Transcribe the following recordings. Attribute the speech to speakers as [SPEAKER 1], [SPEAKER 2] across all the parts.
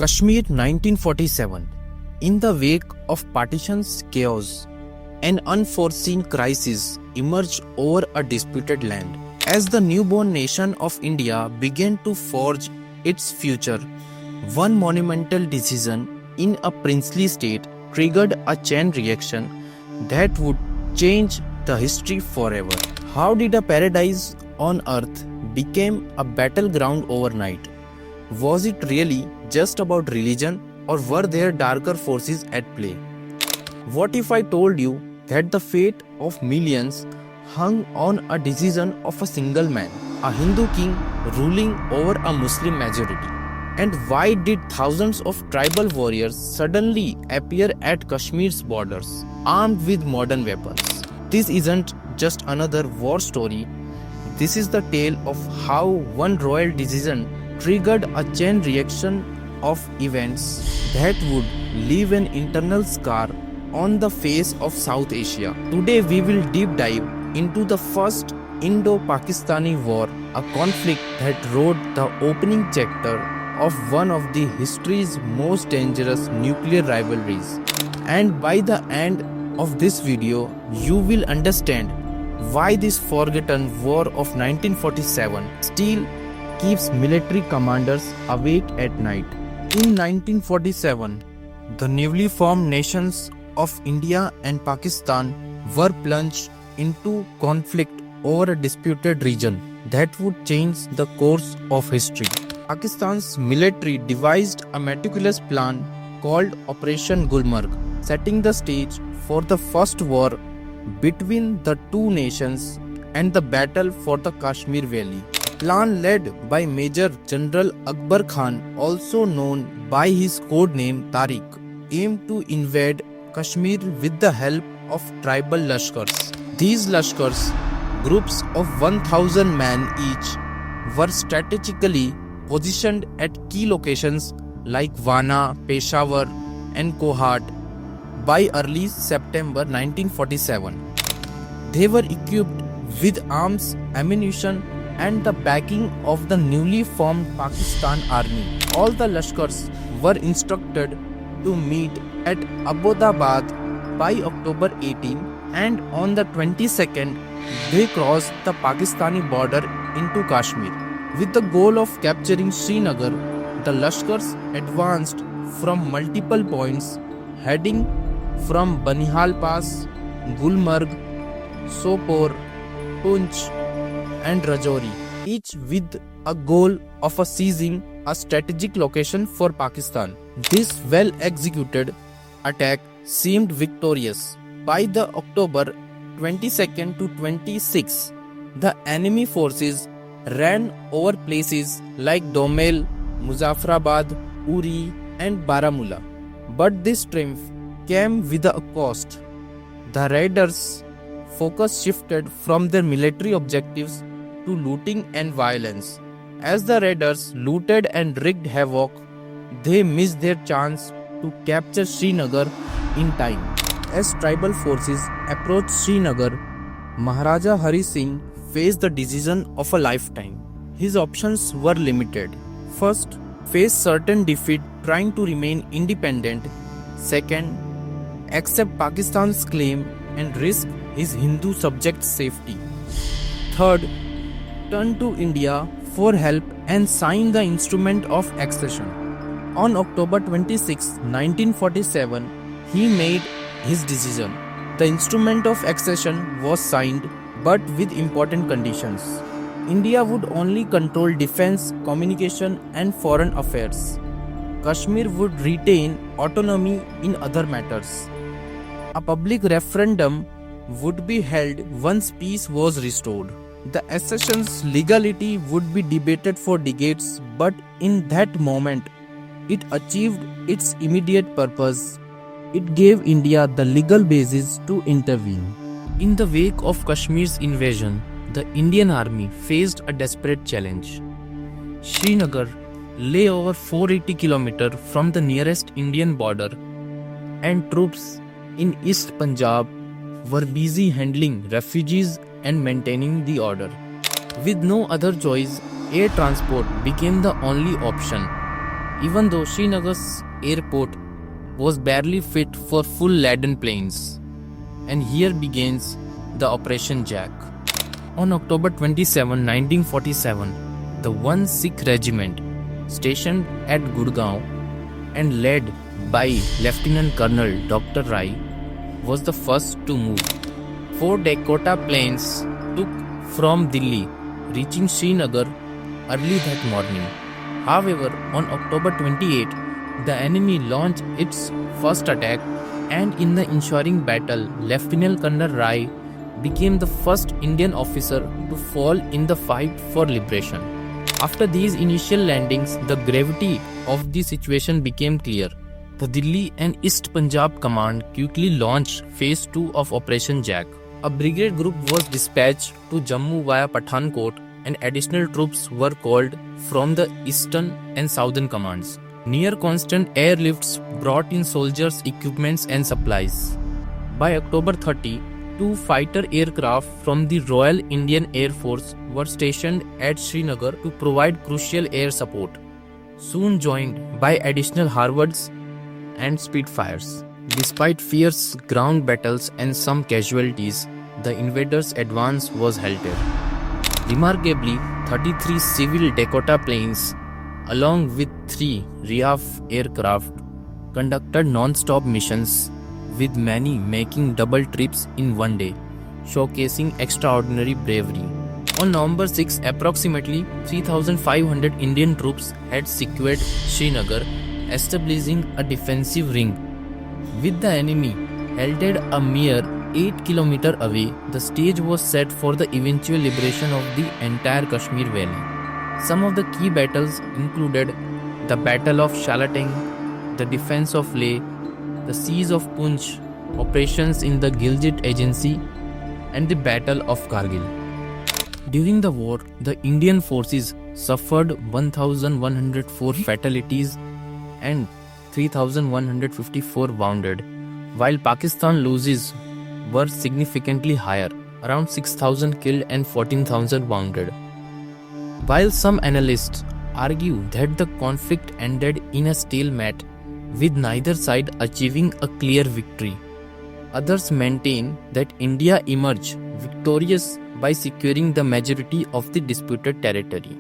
[SPEAKER 1] Kashmir 1947. In the wake of partition's chaos, an unforeseen crisis emerged over a disputed land. As the newborn nation of India began to forge its future, one monumental decision in a princely state triggered a chain reaction that would change the history forever. How did a paradise on earth become a battleground overnight? Was it really just about religion, or were there darker forces at play? What if I told you that the fate of millions hung on a decision of a single man, a Hindu king ruling over a Muslim majority? And why did thousands of tribal warriors suddenly appear at Kashmir's borders, armed with modern weapons? This isn't just another war story. This is the tale of how one royal decision triggered a chain reaction of events that would leave an internal scar on the face of South Asia. Today we will deep dive into the first Indo-Pakistani war, a conflict that wrote the opening chapter of one of the history's most dangerous nuclear rivalries. And by the end of this video, you will understand why this forgotten war of 1947 still keeps military commanders awake at night. In 1947, the newly formed nations of India and Pakistan were plunged into conflict over a disputed region that would change the course of history. Pakistan's military devised a meticulous plan called Operation Gulmarg, setting the stage for the first war between the two nations and the battle for the Kashmir Valley. Plan led by Major General Akbar Khan, also known by his code name Tariq, aimed to invade Kashmir with the help of tribal Lashkars. These Lashkars, groups of 1,000 men each, were strategically positioned at key locations like Wana, Peshawar and Kohat by early September 1947. They were equipped with arms, ammunition and the backing of the newly formed Pakistan Army. All the Lashkars were instructed to meet at Abbottabad by October 18, and on the 22nd they crossed the Pakistani border into Kashmir. With the goal of capturing Srinagar, the Lashkars advanced from multiple points, heading from Banihal Pass, Gulmarg, Sopore, Punch and Rajouri, each with a goal of seizing a strategic location for Pakistan. This well-executed attack seemed victorious. By the October 22nd to 26, the enemy forces ran over places like Domel, Muzaffarabad, Uri and Baramulla. But this triumph came with a cost. The raiders' focus shifted from their military objectives to looting and violence. As the raiders looted and wreaked havoc, they missed their chance to capture Srinagar in time. As tribal forces approached Srinagar, Maharaja Hari Singh faced the decision of a lifetime. His options were limited. First, face certain defeat trying to remain independent. Second, accept Pakistan's claim and risk his Hindu subjects' safety. Third, turn to India for help and sign the instrument of accession. On October 26, 1947, he made his decision. The instrument of accession was signed, but with important conditions. India would only control defense, communication and foreign affairs. Kashmir would retain autonomy in other matters. A public referendum would be held once peace was restored. The accession's legality would be debated for decades, but in that moment, it achieved its immediate purpose. It gave India the legal basis to intervene. In the wake of Kashmir's invasion, the Indian army faced a desperate challenge. Srinagar lay over 480 km from the nearest Indian border, and troops in East Punjab were busy handling refugees and maintaining the order. With no other choice, air transport became the only option. even though Srinagar's airport was barely fit for full laden planes. And here begins the Operation Jack. On October 27, 1947, the 1 Sikh regiment, stationed at Gurgaon and led by Lieutenant Colonel Dr. Rai, was the first to move. 4 Dakota planes took from Delhi, reaching Srinagar early that morning. However, on October 28, the enemy launched its first attack, and in the ensuing battle, Lieutenant Colonel Rai became the first Indian officer to fall in the fight for liberation. After these initial landings, the gravity of the situation became clear. The Delhi and East Punjab Command quickly launched Phase 2 of Operation Jack. A brigade group was dispatched to Jammu via Pathankot, and additional troops were called from the Eastern and Southern commands. Near constant airlifts brought in soldiers, equipments and supplies. By October 30, 2 fighter aircraft from the Royal Indian Air Force were stationed at Srinagar to provide crucial air support, soon joined by additional Harvards and Spitfires. Despite fierce ground battles and some casualties, the invaders' advance was halted. Remarkably, 33 civil Dakota planes, along with 3 RAF aircraft, conducted non-stop missions, with many making double trips in one day, showcasing extraordinary bravery. On November 6, approximately 3,500 Indian troops had secured Srinagar, establishing a defensive ring. With the enemy halted a mere 8 km away, the stage was set for the eventual liberation of the entire Kashmir Valley. Some of the key battles included the Battle of Shalatang, the defense of Leh, the siege of Punch, operations in the Gilgit Agency, and the Battle of Kargil. During the war, the Indian forces suffered 1,104 fatalities and 3,154 wounded, while Pakistan losses were significantly higher, around 6,000 killed and 14,000 wounded. While some analysts argue that the conflict ended in a stalemate, with neither side achieving a clear victory, others maintain that India emerged victorious by securing the majority of the disputed territory.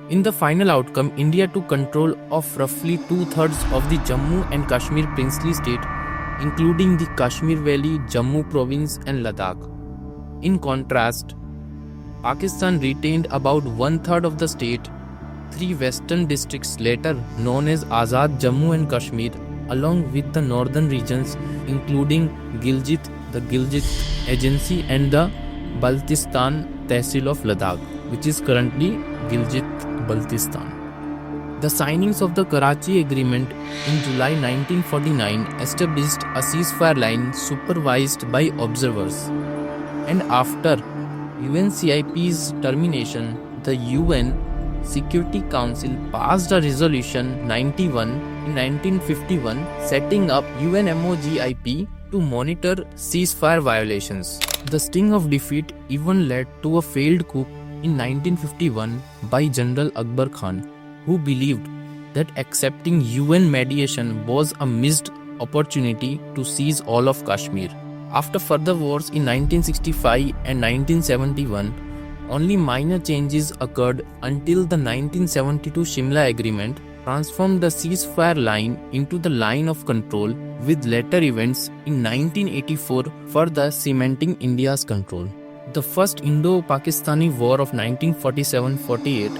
[SPEAKER 1] In the final outcome, India took control of roughly 2/3 of the Jammu and Kashmir princely state, including the Kashmir Valley, Jammu province and Ladakh. In contrast, Pakistan retained about 1/3 of the state, 3 western districts later known as Azad Jammu and Kashmir, along with the northern regions including Gilgit, the Gilgit Agency and the Baltistan Tehsil of Ladakh, which is currently Gilgit-Baltistan. The signings of the Karachi Agreement in July 1949 established a ceasefire line supervised by observers. And after UNCIP's termination, the UN Security Council passed a resolution 91 in 1951 setting up UNMOGIP to monitor ceasefire violations. The sting of defeat even led to a failed coup in 1951 by General Akbar Khan, who believed that accepting UN mediation was a missed opportunity to seize all of Kashmir. After further wars in 1965 and 1971, only minor changes occurred until the 1972 Shimla Agreement transformed the ceasefire line into the line of control, with later events in 1984 further cementing India's control. The First Indo-Pakistani War of 1947-48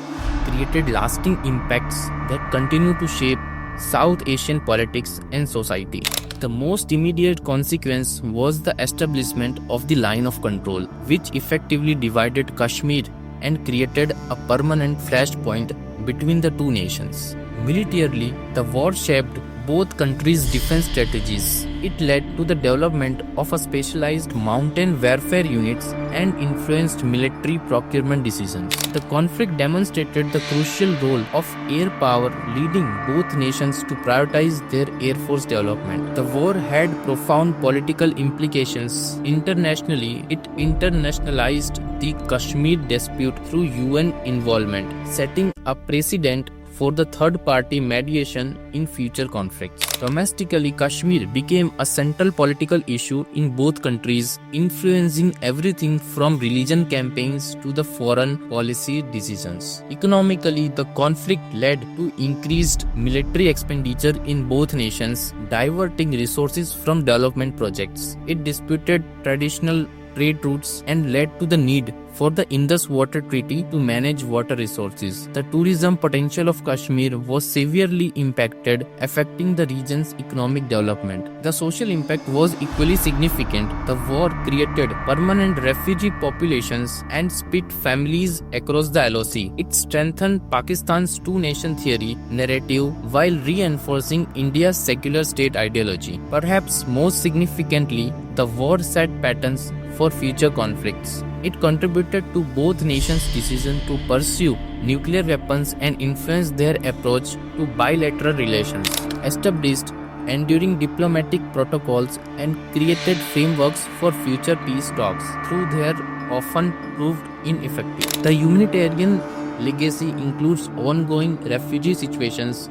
[SPEAKER 1] created lasting impacts that continue to shape South Asian politics and society. The most immediate consequence was the establishment of the line of control, which effectively divided Kashmir and created a permanent flashpoint between the two nations. Militarily, the war shaped both countries' defense strategies. It led to the development of a specialized mountain warfare units and influenced military procurement decisions. The conflict demonstrated the crucial role of air power, leading both nations to prioritize their air force development. The war had profound political implications. Internationally, it internationalized the Kashmir dispute through UN involvement, setting a precedent for the third-party mediation in future conflicts. Domestically, Kashmir became a central political issue in both countries, influencing everything from religion campaigns to the foreign policy decisions. Economically, the conflict led to increased military expenditure in both nations, diverting resources from development projects. It disputed traditional trade routes and led to the need for the Indus Water Treaty to manage water resources. The tourism potential of Kashmir was severely impacted, affecting the region's economic development. The social impact was equally significant. The war created permanent refugee populations and split families across the LOC. It strengthened Pakistan's two-nation theory narrative while reinforcing India's secular state ideology. Perhaps most significantly, the war set patterns for future conflicts. It contributed to both nations' decision to pursue nuclear weapons and influence their approach to bilateral relations, established enduring diplomatic protocols and created frameworks for future peace talks, though they often proved ineffective. The humanitarian legacy includes ongoing refugee situations,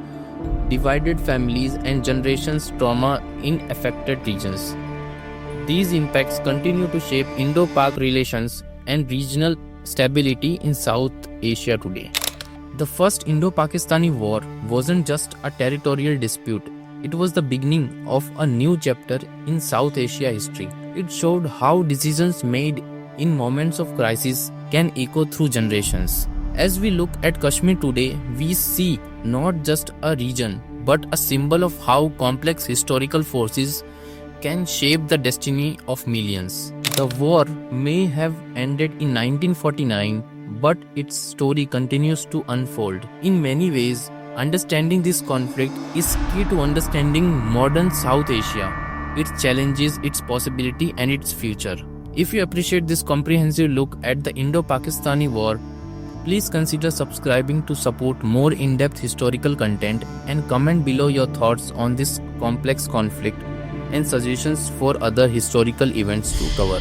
[SPEAKER 1] divided families, and generations' trauma in affected regions. These impacts continue to shape Indo-Pak relations and regional stability in South Asia today. The first Indo-Pakistani War wasn't just a territorial dispute, it was the beginning of a new chapter in South Asia history. It showed how decisions made in moments of crisis can echo through generations. As we look at Kashmir today, we see not just a region, but a symbol of how complex historical forces can shape the destiny of millions. The war may have ended in 1949, but its story continues to unfold. In many ways, understanding this conflict is key to understanding modern South Asia, its challenges, its possibility, and its future. If you appreciate this comprehensive look at the Indo-Pakistani War, please consider subscribing to support more in-depth historical content and comment below your thoughts on this complex conflict and suggestions for other historical events to cover.